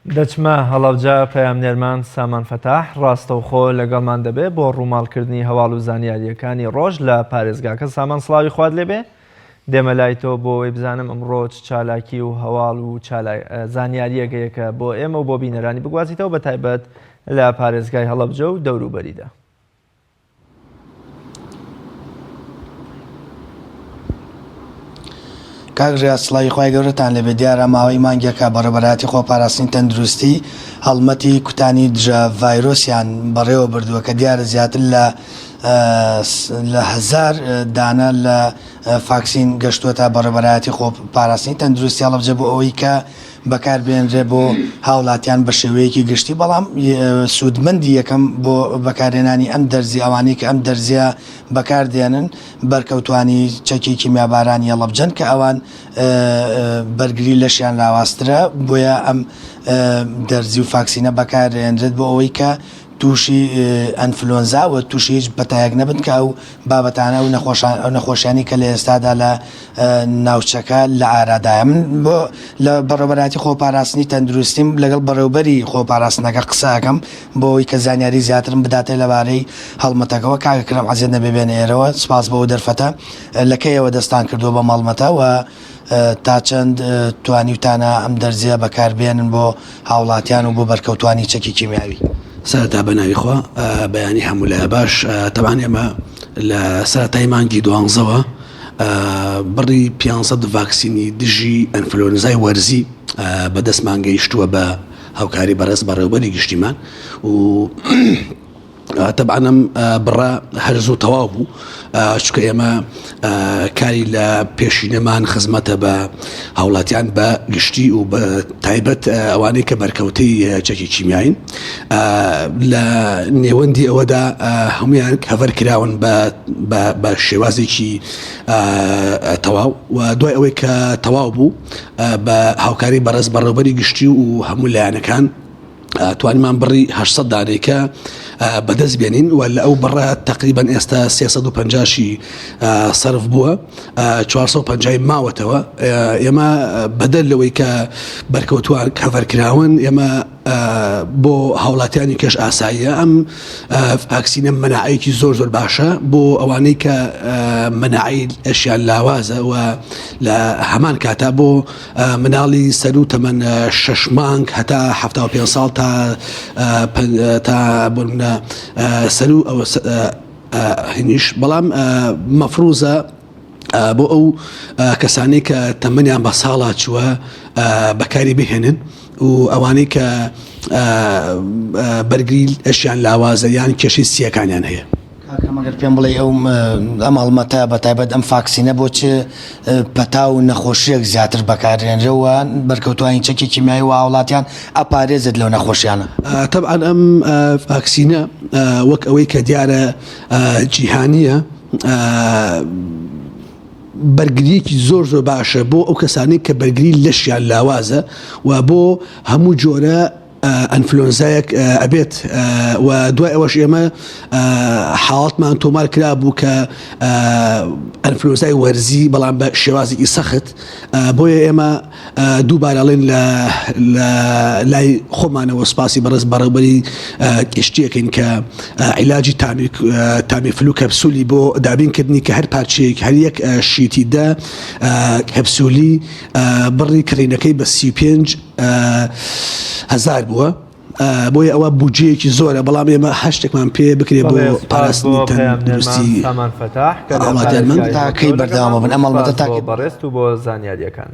دەچمە هەڵەبجە پەیامنێرمان سامان فەتاح ڕاستەوخۆ لەگەڵمان دەبێت بۆ ڕووماڵکردنی هەواڵ و زانیاریەکانی ڕۆژ لە پارێزگاکە. سامان سڵاوی خوارد لێبێ، دێمە لای تۆ بۆ ئەوەی بزانم ئەمڕۆ چالاکی و هەواڵ و زانیاریەکەیەکە بۆ ئێمە و بۆ بینەرانی بگوازیتەوە، بە تایبەت لە پارێزگای هەڵەبجە و دەوروبەریدا. کاکژێ سڵاوی خوای گەورەتان لەبێ. دیارە ماوەی مانگێکە بەڕێبەراتی خۆپاراستنی تەندروستی هەڵمەتی کوتانی دژە ڤایرۆسیان بەڕێوە بردووە کە دیارە زیاتر لە 1000 دانە لە ڤاکسین گەشتووەتە بەڕێبەراتی خۆپاراستنی تەندروستی هەڵەبجە بۆ ئەوەی کە بەکاربێنرێ بۆ هاوڵاتیان بە شێوەیەکی گشتی. بەڵام سوودمەندی یەکەم بۆ بەکارهێنانی ئەم دەرزی ئەوانەی کە ئەم دەرزیە بەکاردێنن بەرکەوتوانی چەکی کیمیابارانی هەڵەبجەن کە ئەوان بەرگری لەشیان لاوااسترە، بۆیە ئەم دەرزی و ڤاکسینە بەکارهێنرێت بۆ ئەوەی کە تووشی ئەنفلۆنزا و تووشی هیچ بەتایەک نەبن کە ئەو بابەتانە و نەخۆشیانی کە لە ئێستادا لە ناوچەکە لە ئارادایە. من بۆ لە بەڕێوەبەراتی خۆپاراستنی تەندروستیم لەگەڵ بەڕێوبەری خۆپاراستنەکە قسەکەم بۆ ئەوەی کە زانیاری زیاترم بداتێ لەبارەی هەڵمەتەکەەوە. کاکەکرم عەزیز نەبێنە ئێرەوە، سپاس بەەوە دەرفەتە لە کەیەوە دەستان کردووە بە مەڵمەتە و تا چەند توانیوتانە ئەم دەرزیە بەکاربێنن بۆ هاوڵاتیان و بۆ بەرکەوتوانی چەکی کیمیاوی. سەرەتا بەناویخوا بەیانی هەموو لای باش. تەبان ئێمە لە سەرەتای مانگی 12ەوە بڕی 500 ڤاکسینی دژی ئەنفلۆنزای وەرزی بەدەستمان گەیشتووە بە هاوکاری بەڕێز بەڕێوەبەری گشتیمان و تەبعاەم بڕە هەرزوو تەواو بوو، چکە ئێمە کاری لە پێشینەمان خزمەتە بە هاوڵاتیان بە گشتی و بە تایبەت ئەوانەی کە بەرکەوتەی چەکی کیمیاین لە نێوەندی ئەوەدا هەمویان هەڤەر کراون بە شێوازێکی تەواو و دوای ئەوەی کە تەواو بوو بە هاوکاری بەڕێز بەڕێوەبەری گشتی و هەموو لایەنەکان توانیمان بڕی 800 دانێکە بەدەست بێنین و لە ئەو بڕە تقریبان ئێستا 350 سەرف بووە، 450 ماوەتەوە. ئێمە بەدەل لەوەی کە بەرکەوتووان کەڤەرکراون، ئێمە بۆ هاوڵاتیانی کەش ئاساییە ئەم ڤاکسینە مەناعەیەکی زۆر باشە بۆ ئەوانەی کە مەناعی ئەشیان لاوازە و لە هەمان کاتا بۆ مناڵی سەر و تەمەن 6 مانگ هەتا 75 ساڵ تا بۆ منە سەر و هینیش. بەڵام مەفروزە بۆ ئەو کەسانی کە تەمەنیان بە ساڵا چووە بەکاری بهێنن و ئەوانەی کە بەرگری ئەشیان لاوازە یان کێشەی سیەکانیان هەیە. ئەگەر پێم بڵێ ئەم هەڵمەتە بە تایبەت ئەم ڤاکسینە بۆ چ پەتا و نەخۆشیەک زیاتر بەکارهێنرێەوە بەرکەوتوانی چەکی کیمیایی و هاوڵاتیان ئەپارێزت لەو نەخۆشیانە؟ تەبعاً ئەم ڤاکسینە وەک ئەوەی کە دیارە جیهانیە بەرگریەکی زۆر باشە بۆ ئەو کەسانی کە بەرگری لەشیان لاوازە و بۆ هەموو جۆرە ئەنفلۆنزایەک ئەبێت. و دوای ئەوەش ئێمە حاڵەتمان تۆمار کرا بوو کە ئەنفلۆنزای وەرزی بەڵام بە شێوازێکی سەخت، بۆیە ئێمە دووبارەڵێن لە لای خۆمانەوە سپاسی بەڕێز بەڕێوەبەری گشتیەکەین کە عیلاجی تامیفلو کەپسولی بۆ دابینکردنی کە هەر پارچەیەک هەر یەک شیتی دا کەپسولی بڕی کڕینەکەی بە 35,000 بووە، بۆیە ئەوە بودجەیەکی زۆرە. بەڵام ئێمە هەشتێکمان پێ بکرێ بۆ پاراستنی تەندروستی سامان فەتاح تاکەی بەردەوامە بن ئەم هەڵمەتە تاکەی بەڕێست و بۆ زانیاریەکان.